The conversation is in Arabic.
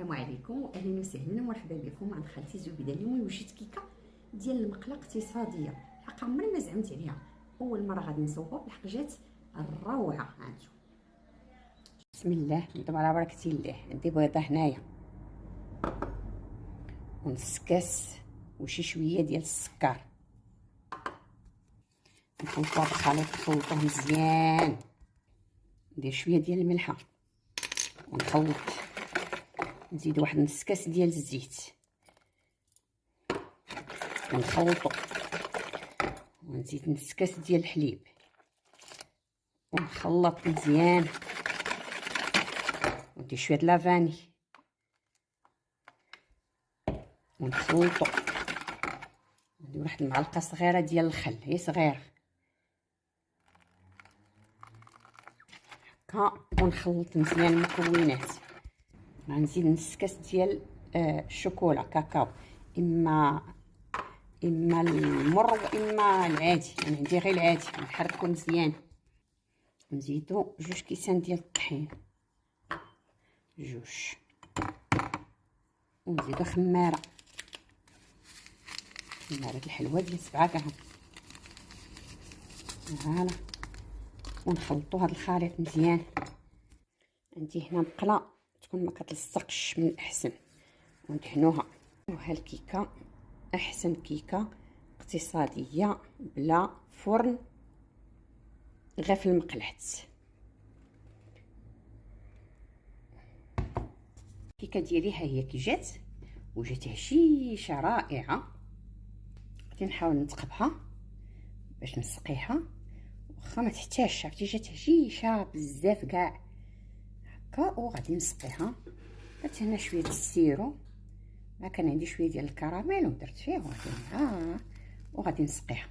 السلام عليكم واهلا وسهلا ومرحبا بكم عند خالتي زبيده. اليوم وجدت كيكه ديال المقله اقتصاديه، الحق عمري ما زعمت عليها، اول مره غادي نصوبها، بالحق جات الروعه. هانتو بسم الله، نبداو على بركه الله. عندي بيضه هنايا ونص كاس وشي شويه ديال السكر، نخلطو هاد الخليط، نخلطوه مزيان، ندير شويه ديال الملحه ونخلط، نزيد واحد نص كاس ديال الزيت ونخلطو، ونزيد نص كاس ديال الحليب ونخلط مزيان، وندير شويه د لافاني ونخلطو، ندير واحد المعلقه صغيره ديال الخل، هي صغيره هكا، ونخلط مزيان المكونات. غنزيد نص كاس ديال الشوكولا كاكاو، اما المر واما العادي، انا عندي غير العادي، نحركو مزيان. نزيدو جوج كيسان ديال الطحين، جوج، ونزيدو خماره الحلوه ديال 7 غرام، هانا، ونخلطو هاد الخليط مزيان. عندي هنا مقله تكون ما كتلصقش من الاحسن، وندهنوها. وها الكيكه احسن كيكه اقتصاديه بلا فرن، غير في المقلحت. الكيكه ديالي ها هي كي جات، وجات هشيشه رائعه. غادي نحاول نتقبها باش نسقيها، واخا ما تحتاجش، عرفتي جات هشيشه بزاف كاع هكا. وغادي نسقيها، درت هنا شويه السيرو، ما كان عندي شويه ديال الكراميل ودرت فيه، وغادي وغادي نسقيها.